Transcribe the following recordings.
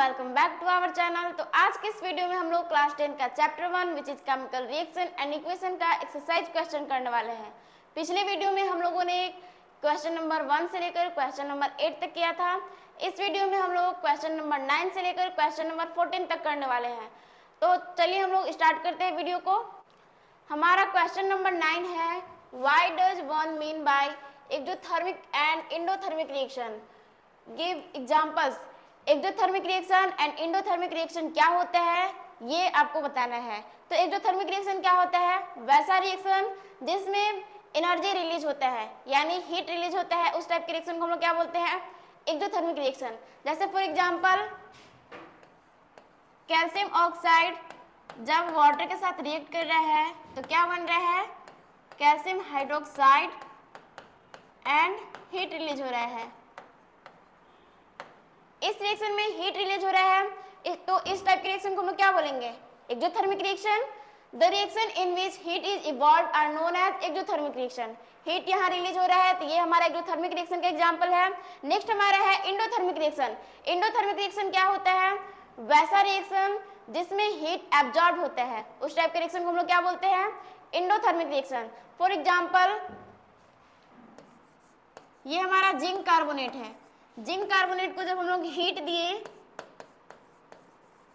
Welcome back to our channel. तो आज के इस वीडियो में हम लोग क्लास 10 का chapter 1 which is chemical reaction and equation का एक्सरसाइज क्वेश्चन करने वाले हैं। पिछले वीडियो में हम लोगों ने क्वेश्चन नंबर 1 से लेकर क्वेश्चन नंबर 8 तक किया था। इस वीडियो में हम लोग क्वेश्चन नंबर 9 से लेकर क्वेश्चन नंबर 14 तक करने वाले हैं। तो चलिए हम लोग स्टार्ट करते हैं वीडियो को। हमारा क्वेश्चन नंबर 9 है, why does one mean by exothermic and endothermic reaction, give examples. Exothermic reaction and endothermic reaction क्या होता है ये आपको बताना है। तो एक्सोथर्मिक रिएक्शन क्या होता है? वैसा रिएक्शन जिसमें एनर्जी रिलीज होता है, यानी हीट रिलीज होता है, उस टाइप के रिएक्शन को हम लोग क्या बोलते हैं? Exothermic reaction. जैसे फॉर एग्जांपल कैल्शियम ऑक्साइड जब वाटर के साथ रिएक्ट कर रहा है तो क्या बन रहा है? Calcium hydroxide and heat release हो रहा है। इस रिएक्शन में हीट रिलीज हो रहा है, तो इस टाइप के रिएक्शन को हम लोग क्या बोलेंगे? Exothermic reaction. The reaction in which heat is evolved are known as exothermic reaction. Heat यहाँ रिलीज हो रहा है तो ये हमारा एक्सोथर्मिक रिएक्शन का एग्जांपल है। नेक्स्ट हमारा है एंडोथर्मिक रिएक्शन। एंडोथर्मिक रिएक्शन क्या होता है? वैसा रिएक्शन जिसमें हीट एब्जॉर्ब होता है, उस टाइप के रिएक्शन को हम लोग क्या बोलते हैं? Endothermic reaction. फॉर एग्जाम्पल ये हमारा जिंक कार्बोनेट है। जिंक कार्बोनेट को जब हम लोग हीट दिए,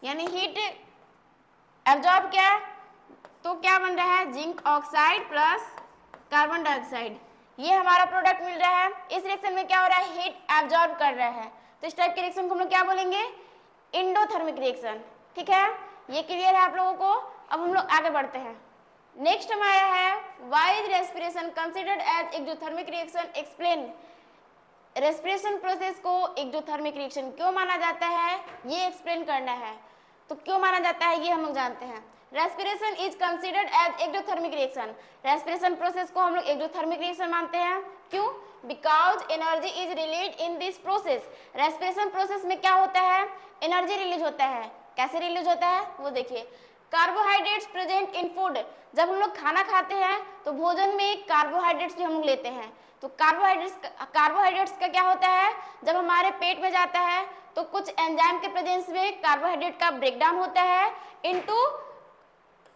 यानी हीट एब्जॉर्ब किया, तो क्या बन रहा है? Zinc oxide plus carbon dioxide, ये हमारा प्रोडक्ट मिल रहा है। इस रिएक्शन में क्या हो रहा है? हीट एब्जॉर्ब कर रहा है, तो इस टाइप के रिएक्शन को हम लोग क्या बोलेंगे? Endothermic reaction. ठीक है, ये क्लियर है आप लोगों को? अब हम लोग आगे बढ़ते हैं। नेक्स्ट हमारा है, why is respiration considered as exothermic reaction, explain. Respiration process को एक्सोथर्मिक रिएक्शन क्यों माना जाता है ये एक्सप्लेन करना है। तो क्यों माना जाता है ये हम लोग जानते हैं। Respiration is considered as exothermic reaction. Respiration process को हम लोग एक्सोथर्मिक रिएक्शन मानते हैं। क्यों? Because energy is release in this process. Respiration process में क्या होता है? एनर्जी रिलीज होता है। कैसे रिलीज होता है वो देखिए। Carbohydrates present in food. जब हम लोग खाना खाते हैं तो भोजन में कार्बोहाइड्रेट्स भी हम लोग लेते हैं। तो कार्बोहाइड्रेट्स का क्या होता है? जब हमारे पेट में जाता है तो कुछ एंजाइम के प्रेजेंस में कार्बोहाइड्रेट का ब्रेकडाउन होता है इनटू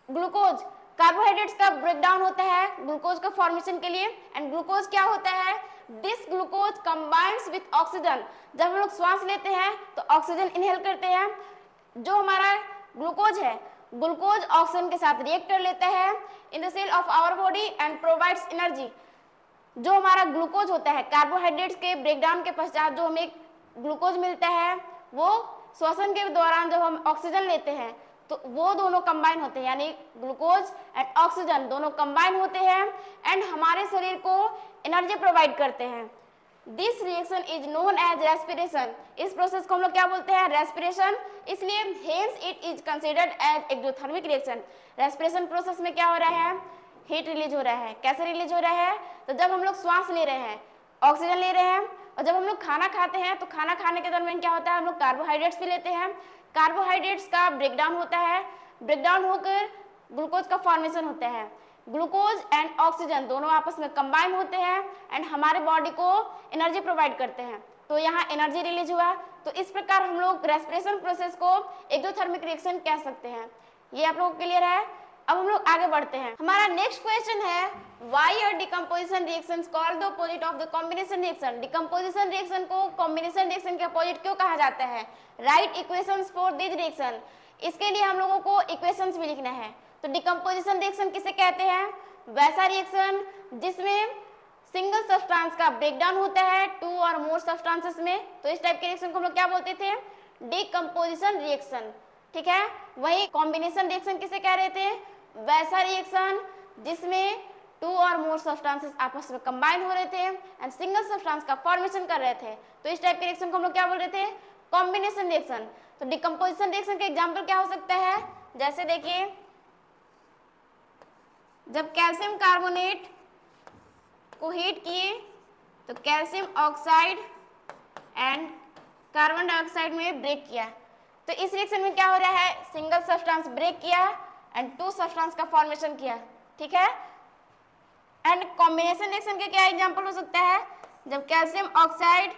ग्लूकोज। कार्बोहाइड्रेट्स का ब्रेकडाउन होता है ग्लूकोज का फॉर्मेशन के लिए, एंड ग्लूकोज क्या होता है? This glucose combines with oxygen. जब हम लोग श्वास लेते हैं तो ऑक्सीजन इनहेल करते हैं। जो हमारा ग्लूकोज है, ग्लूकोज ऑक्सीजन के साथ रिएक्ट कर लेता है in the cell of our body and provides energy. जो हमारा ग्लूकोज होता है, कार्बोहाइड्रेट्स के ब्रेकडाउन के पश्चात जो हमें ग्लूकोज मिलता है, वो श्वसन के दौरान जब हम ऑक्सीजन लेते हैं तो वो दोनों कंबाइन होते हैं, यानी ग्लूकोज एंड ऑक्सीजन दोनों कंबाइन होते हैं एंड हमारे शरीर को एनर्जी प्रोवाइड करते हैं। This reaction is known as respiration. इस प्रोसेस को हम लोग क्या बोलते हैं? रेस्पिरेशन। इसलिए hence it is considered as exothermic reaction. Respiration process में क्या हो रहा है? हीट रिलीज हो रहा है। कैसे रिलीज हो रहा है? तो जब हम लोग श्वास ले रहे हैं, ऑक्सीजन ले रहे हैं, और जब हम लोग खाना खाते हैं तो खाना खाने के दरमियान क्या होता है? हम लोग कार्बोहाइड्रेट्स भी लेते हैं। कार्बोहाइड्रेट्स का ब्रेकडाउन होता है, ब्रेकडाउन होकर ग्लूकोज का फॉर्मेशन होता है। ग्लूकोज एंड ऑक्सीजन दोनों आपस में कंबाइन होते हैं एंड हमारे बॉडी को एनर्जी प्रोवाइड करते हैं, तो यहाँ एनर्जी रिलीज हुआ। तो इस प्रकार हम लोग रेस्पिरेशन प्रोसेस को एक्सोथर्मिक रिएक्शन कह सकते हैं। ये आप लोगों को क्लियर है? अब हम लोग आगे बढ़ते हैं। हमारा नेक्स्ट क्वेश्चन है, why are decomposition reactions called the opposite of the combination reaction. Decomposition reaction को कॉम्बिनेशन रिएक्शन के अपोजिट क्यों कहा जाता है? Write equations for this reaction. इसके लिए हम लोगों को इक्वेशंस भी लिखना है। तो डिकम्पोजिशन रिएक्शन किसे कहते हैं? वैसा रिएक्शन जिसमें सिंगल सब्सटेंस का ब्रेकडाउन होता है टू और मोर सब्सटेंसेस में, तो इस टाइप के रिएक्शन को हम लोग क्या बोलते थे? Decomposition reaction. ठीक है, वही कॉम्बिनेशन रिएक्शन किसे कह रहे थे? वैसा रिएक्शन जिसमें टू और मोर सब्सटेंसेस आपस में कंबाइन हो रहे थे एंड सिंगल सब्सटेंस का फॉर्मेशन कर रहे थे, तो इस टाइप के रिएक्शन को हम लोग क्या बोल रहे थे? Combination reaction. तो डिकम्पोजिशन रिएक्शन का एग्जांपल क्या हो सकता है? जैसे देखिए, जब कैल्शियम कार्बोनेट को हीट किए तो calcium oxide and carbon dioxide में ब्रेक किया, तो इस रिएक्शन में क्या हो रहा है? सिंगल सब्सटेंस ब्रेक किया एंड टू सब्सटेंस का फॉर्मेशन किया। ठीक है, एंड कॉम्बिनेशन रिएक्शन के क्या एग्जांपल हो सकता है? जब कैल्शियम ऑक्साइड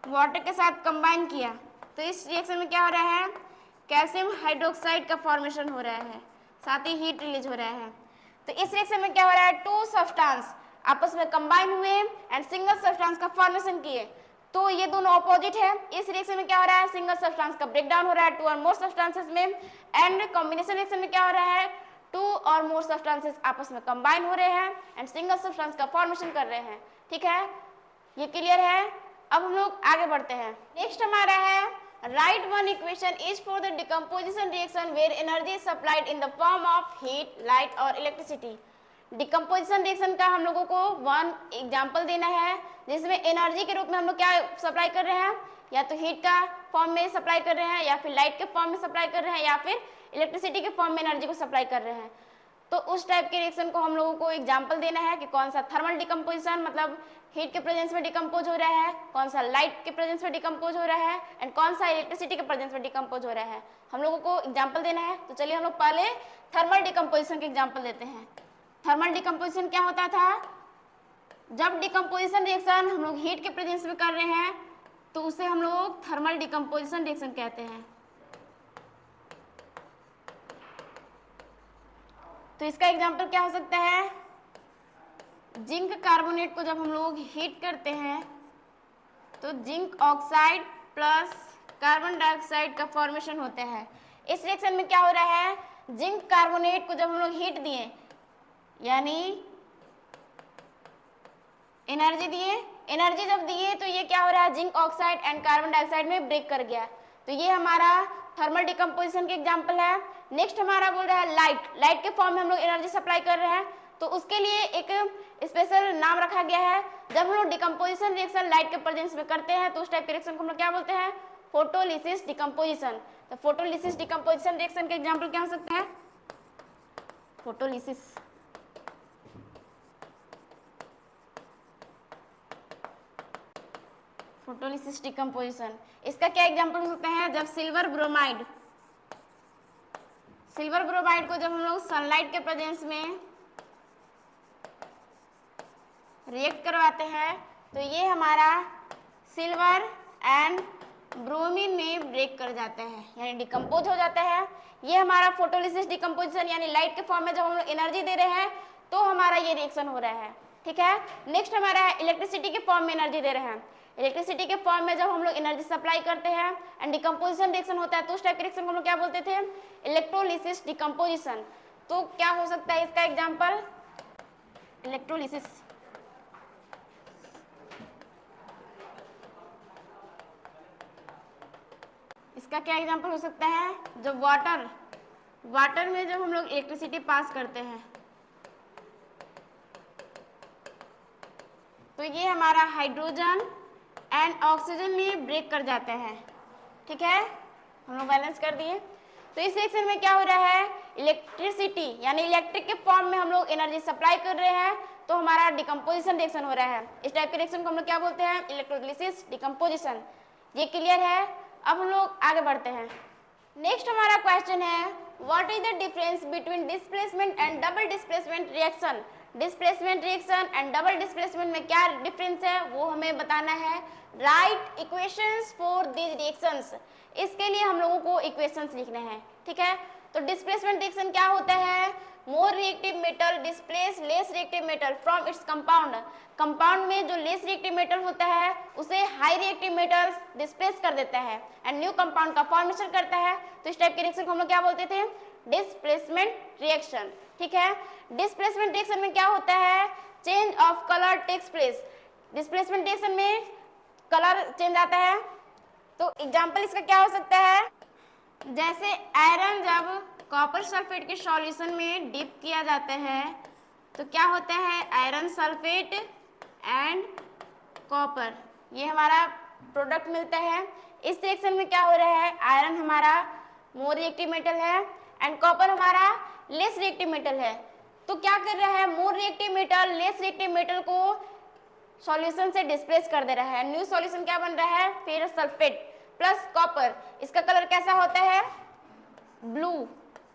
वाटर के साथ कंबाइन किया तो इस रिएक्शन में क्या हो रहा है, कैल्शियम हाइड्रोक्साइड का फॉर्मेशन हो रहा है, साथ ही हीट रिलीज हो रहा है। तो इस रिएक्शन में क्या हो रहा है, टू सब्सटेंस आपस में कंबाइन हुए एंड सिंगल सब्सटेंस का फॉर्मेशन किए, तो ये दोनों ऑपोजिट है। इस रिएक्शन में क्या हो रहा है, सिंगल सब्सटेंस का ब्रेकडाउन हो रहा है टू और मोर सब्सटेंसेस में, एंड कॉम्बिनेशन रिएक्शन में क्या हो रहा है, टू और मोर सब्सटेंसेस आपस में कंबाइन हो रहे हैं एंड सिंगल सब्सटेंस का फॉर्मेशन कर रहे हैं। ठीक है, ये क्लियर है। अब हम लोग आगे बढ़ते हैं। नेक्स्ट हमारा है write one equation is for the decomposition reaction where energy supplied in the form of heat, light और इलेक्ट्रिसिटी। डिकम्पोजिशन रिएक्शन का हम लोगों को वन एग्जाम्पल देना है जिसमें एनर्जी के रूप में हम लोग क्या सप्लाई कर रहे हैं, या तो हीट का फॉर्म में सप्लाई कर रहे हैं, या फिर लाइट के फॉर्म में सप्लाई कर रहे हैं, या फिर इलेक्ट्रिसिटी के फॉर्म में एनर्जी को सप्लाई कर रहे हैं। तो उस टाइप के रिएक्शन को हम लोगों को एग्जाम्पल देना है कि कौन सा थर्मल डिकम्पोजिशन मतलब हीट के प्रेजेंस में डिकम्पोज हो रहा है, कौन सा लाइट के प्रेजेंस में डिकम्पोज हो रहा है, एंड कौन सा इलेक्ट्रिसिटी के प्रेजेंस में डिकम्पोज हो रहा है, हम लोगों को एग्जाम्पल देना है। तो चलिए हम लोग पहले थर्मल डिकम्पोजिशन के एग्जाम्पल देते हैं। थर्मल डिकम्पोजिशन क्या होता था, जब डिकम्पोजिशन रिएक्शन हम लोग हीट के प्रेजेंस में कर रहे हैं तो उसे हम लोग थर्मल डिकम्पोजिशन रिएक्शन कहते हैं। तो इसका एग्जाम्पल क्या हो सकता है, जिंक कार्बोनेट को जब हम लोग हीट करते हैं तो zinc oxide plus carbon dioxide का फॉर्मेशन होता है। इस रिएक्शन में क्या हो रहा है, जिंक कार्बोनेट को जब हम लोग हीट दिए यानी एनर्जी दिए, एनर्जी जब दिए तो ये क्या हो रहा है, zinc oxide and carbon dioxide में ब्रेक कर गया। तो ये हमारा थर्मल डिकम्पोजिशन के एग्जाम्पल है। नेक्स्ट हमारा बोल रहा है लाइट, लाइट के फॉर्म में हम लोग एनर्जी सप्लाई कर रहे हैं तो उसके लिए एक स्पेशल नाम रखा गया है। जब हम लोग डिकम्पोजिशन रिएक्शन लाइट के प्रेजेंस में करते हैं तो उस टाइप के रिएक्शन को हम लोग क्या बोलते हैं, फोटोलिसिस डिकम्पोजिशन। तो फोटोलिसिस डिकम्पोजिशन रिएक्शन के एग्जाम्पल क्या हो सकते हैं, फोटोलिसिस, फोटोलिसिस डिकम्पोजिशन। इसका क्या एग्जाम्पल हो सकता है, जब सिल्वर ब्रोमाइड, सिल्वर ब्रोमाइड को जब हम लोग सनलाइट के प्रेजेंस में रिएक्ट करवाते हैं तो ये हमारा सिल्वर एंड ब्रोमीन में ब्रेक कर जाता है यानी डिकम्पोज हो जाता है। ये हमारा फोटोलिसिस डिकम्पोजिशन यानी लाइट के फॉर्म में जब हम लोग एनर्जी दे रहे हैं तो हमारा ये रिएक्शन हो रहा है। ठीक है, नेक्स्ट हमारा है इलेक्ट्रिसिटी के फॉर्म में एनर्जी दे रहे हैं। इलेक्ट्रिसिटी के फॉर्म में जब हम लोग एनर्जी सप्लाई करते हैं एंड डिकम्पोजिशन रिएक्शन होता है तो उस टाइप के रिएक्शन को हम लोग क्या बोलते थे, इलेक्ट्रोलिसिस डिकम्पोजिशन। तो क्या हो सकता है इसका एग्जाम्पल, इलेक्ट्रोलिसिस, इसका क्या एग्जाम्पल हो सकता है, जब वाटर में जब हम लोग इलेक्ट्रिसिटी पास करते हैं तो ये हमारा हाइड्रोजन एंड ऑक्सीजन में ब्रेक कर जाता है। ठीक है, हम लोग बैलेंस कर दिए। तो इस रिएक्शन में क्या हो रहा है, इलेक्ट्रिसिटी यानी इलेक्ट्रिक के फॉर्म में हम लोग एनर्जी सप्लाई कर रहे हैं तो हमारा डिकम्पोजिशन रिएक्शन हो रहा है। इस टाइप के रिएक्शन को हम लोग क्या बोलते हैं, इलेक्ट्रोलिसिस डिकम्पोजिशन। ये क्लियर है। अब हम लोग आगे बढ़ते हैं। नेक्स्ट हमारा क्वेश्चन है, what is the difference between displacement and double displacement reaction. Displacement reaction and double displacement में क्या डिफरेंस है वो हमें बताना है। Write equations for these reactions, इसके लिए हम लोगों को इक्वेशंस लिखने हैं। ठीक है, तो डिस्प्लेसमेंट रिएक्शन क्या होता है, more reactive metal displace less reactive metal from its compound. Compound में जो लेस रिएक्टिव मेटल होता है उसे हाई रिएक्टिव मेटल डिस्प्लेस कर देता है एंड न्यू कंपाउंड का फॉर्मेशन करता है। तो इस टाइप के रिएक्शन को हम लोग क्या बोलते थे, डिस्प्लेसमेंट रिएक्शन। ठीक है, डिस्प्लेसमेंट रिएक्शन में क्या होता है, change of colour takes place. Displacement reaction में कलर चेंज आता है। तो एग्जांपल इसका क्या हो सकता है, जैसे आयरन जब कॉपर सल्फेट के सॉल्यूशन में डिप किया जाता है तो क्या होता है, आयरन सल्फेट एंड कॉपर, ये हमारा प्रोडक्ट मिलता है। इस रिएक्शन में क्या हो रहा है, आयरन हमारा मोर रिएक्टिव मेटल है एंड कॉपर हमारा लेस रिएक्टिव मेटल है। तो क्या कर रहा है, more reactive metal less reactive metal को सॉल्यूशन से डिस्प्लेस कर दे रहा है। न्यू सॉल्यूशन क्या बन रहा है, फेरस सल्फेट प्लस कॉपर। इसका कलर कैसा होता है, ब्लू,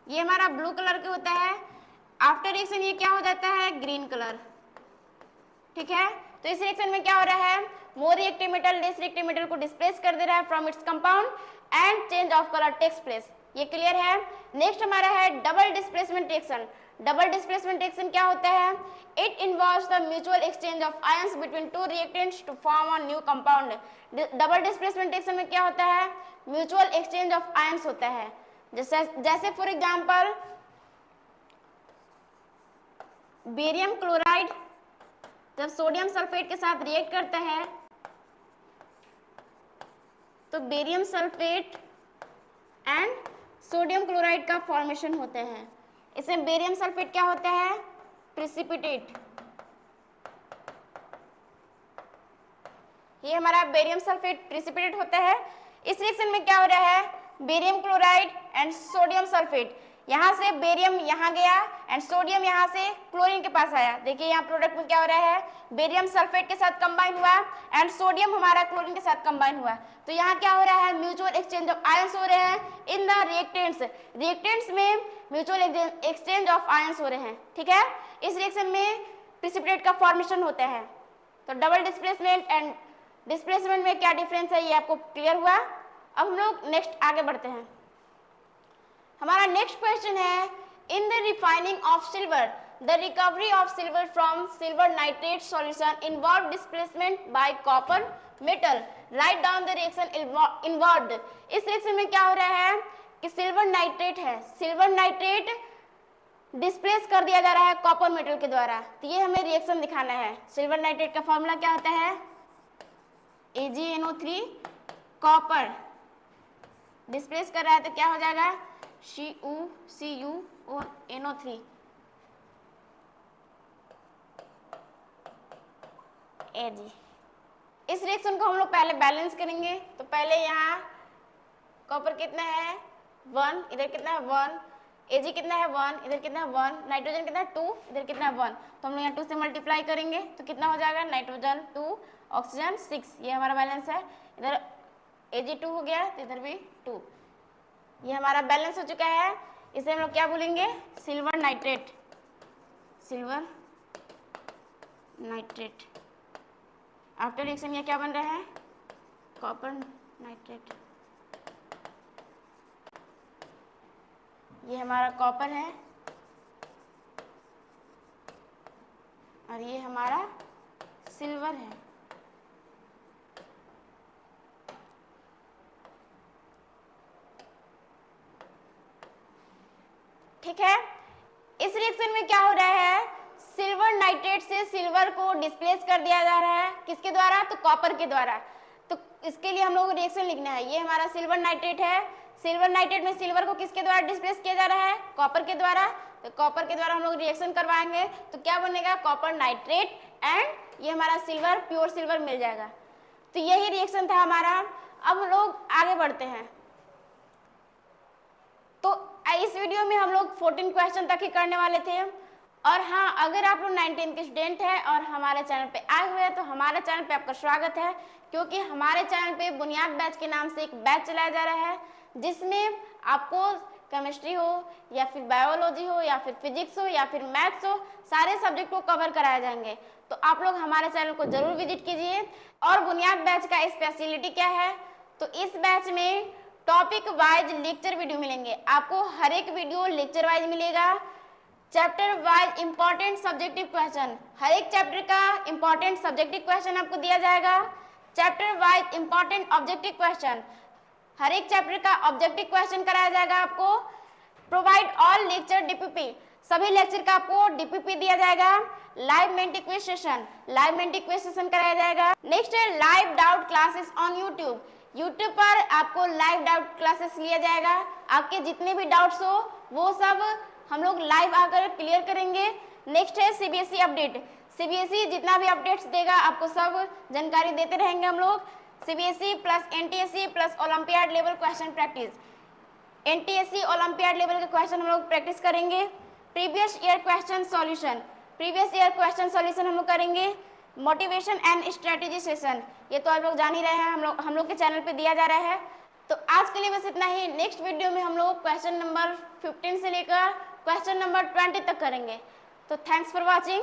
ये हमारा ब्लू कलर का होता है। आफ्टर रिएक्शन ये क्या हो जाता है, ग्रीन कलर। ठीक है, तो इस रिएक्शन में क्या हो रहा है, more reactive metal less reactive metal को डिस्प्लेस कर दे रहा है from its compound and change of colour takes place. ये क्लियर है। नेक्स्ट हमारा है double displacement reaction. Double displacement reaction क्या होता है? It involves the mutual exchange of ions between two reactants to form a new compound. Double displacement reaction में क्या होता है? म्यूचुअल एक्सचेंज ऑफ आयंस होता है। जैसे फॉर एग्जांपल बेरियम क्लोराइड जब सोडियम सल्फेट के साथ रिएक्ट करता है तो barium sulphate and sodium chloride का फॉर्मेशन होते हैं। इसमें बेरियम सल्फेट क्या होता है? प्रिसिपिटेट। ये हमारा बेरियम सल्फेट प्रिसिपिटेट होता है। इस रिएक्शन में क्या हो रहा है? Barium chloride and sodium sulphate, यहाँ से बेरियम यहाँ गया एंड सोडियम यहाँ से क्लोरीन के पास आया। देखिए यहाँ प्रोडक्ट में क्या हो रहा है? बेरियम सल्फेट के साथ कंबाइन हुआ एंड सोडियम हमारा क्लोरीन के साथ कंबाइन हुआ। तो यहाँ क्या हो रहा है? म्यूचुअल एक्सचेंज ऑफ आयंस हो रहे हैं इन द रिएक्टेंट्स। रिएक्टेंट्स में म्यूचुअल एक्सचेंज ऑफ आयंस हो रहे हैं। ठीक है, इस रिएक्शन में प्रिसिपिटेट का फॉर्मेशन होता है। तो डबल डिस्प्लेसमेंट एंड डिस्प्लेसमेंट में क्या डिफरेंस है ये आपको क्लियर हुआ। अब हम लोग नेक्स्ट आगे बढ़ते हैं। हमारा नेक्स्ट क्वेश्चन है in the refining of silver the recovery of silver from silver nitrate solution involve displacement bye copper metal, write down the reaction involved. इस रिएक्शन में क्या हो रहा है कि सिल्वर नाइट्रेट है, सिल्वर नाइट्रेट डिस्प्लेस कर दिया जा रहा है कॉपर मेटल के द्वारा। तो ये हमें रिएक्शन दिखाना है। सिल्वर नाइट्रेट का फॉर्मूला क्या होता है? AgNO3 कॉपर डिस्प्लेस कर रहा है तो क्या हो जाएगा? CuNO3 Ag। इस रिएक्शन को हम लोग पहले बैलेंस करेंगे। तो पहले यहाँ कॉपर कितना है? 1, इधर कितना है? 1, Ag कितना है? 1, इधर कितना है? 1, नाइट्रोजन कितना है? 2, इधर कितना है? 1। तो हम लोग यहाँ 2 से मल्टीप्लाई करेंगे तो कितना हो जाएगा? Nitrogen 2, oxygen 6। ये हमारा बैलेंस है। इधर Ag2 हो गया तो इधर भी 2। ये हमारा बैलेंस हो चुका है। इसे हम लोग क्या बोलेंगे? Silver nitrate. Silver nitrate. After reaction ये क्या बन रहा है? Copper nitrate. ये हमारा कॉपर है और ये हमारा सिल्वर है। ठीक है, इस रिएक्शन में क्या हो रहा है? सिल्वर नाइट्रेट से सिल्वर को डिस्प्लेस कर दिया जा रहा है। किसके द्वारा? तो कॉपर के द्वारा। तो इसके लिए हम लोग रिएक्शन लिखना है। ये हमारा सिल्वर नाइट्रेट है। सिल्वर नाइट्रेट में सिल्वर को किसके द्वारा डिस्प्लेस किया जा रहा है? कॉपर के द्वारा। तो कॉपर के द्वारा हम लोग रिएक्शन करवाएंगे तो क्या बनेगा? कॉपर नाइट्रेट एंड ये हमारा सिल्वर, प्योर सिल्वर मिल जाएगा। तो यही रिएक्शन था हमारा। अब हम लोग आगे बढ़ते हैं। तो इस वीडियो में हम लोग 14 क्वेश्चन तक ही करने वाले थे। और हाँ, अगर आप लोग 19 के स्टूडेंट हैं और हमारे चैनल पे आए हुए हैं तो हमारे चैनल पे आपका स्वागत है, क्योंकि हमारे चैनल पे बुनियाद बैच के नाम से एक बैच चलाया जा रहा है जिसमें आपको केमिस्ट्री हो या फिर बायोलॉजी हो या फिर फिजिक्स हो या फिर मैथ्स हो, सारे सब्जेक्ट को कवर कराए जाएंगे। तो आप लोग हमारे चैनल को जरूर विजिट कीजिए। और बुनियाद बैच का स्पेशलिटी क्या है? तो इस बैच में टॉपिक वाइज लेक्चर वीडियो मिलेंगे। आपको हर एक वीडियो लेक्चर वाइज मिलेगा। Chapter wise important subjective question, हर एक चैप्टर का इंपॉर्टेंट सब्जेक्टिव क्वेश्चन आपको दिया जाएगा। Chapter wise important objective question, हर एक चैप्टर का ऑब्जेक्टिव क्वेश्चन कराया जाएगा आपको। प्रोवाइड ऑल लेक्चर डीपीपी, सभी लेक्चर का आपको डीपीपी दिया जाएगा। Live Menti quiz session, live Menti quiz session कराया जाएगा। नेक्स्ट है live doubt classes on YouTube, YouTube पर आपको लाइव डाउट क्लासेस लिया जाएगा। आपके जितने भी डाउट्स हो वो सब हम लोग लाइव आकर क्लियर करेंगे। नेक्स्ट है सीबीएसई अपडेट, सीबीएसई जितना भी अपडेट्स देगा आपको सब जानकारी देते रहेंगे हम लोग। CBSE plus NTSE plus olympiad level question practice, NTSE olympiad level के क्वेश्चन हम लोग प्रैक्टिस करेंगे। Previous year question solution, previous year question solution हम लोग करेंगे। मोटिवेशन एंड स्ट्रेटेजी सेशन, ये तो आप लोग जान ही रहे हैं, हम लोग के चैनल पे दिया जा रहा है। तो आज के लिए बस इतना ही। नेक्स्ट वीडियो में हम लोग क्वेश्चन नंबर 15 से लेकर क्वेश्चन नंबर 20 तक करेंगे। तो थैंक्स फॉर वॉचिंग।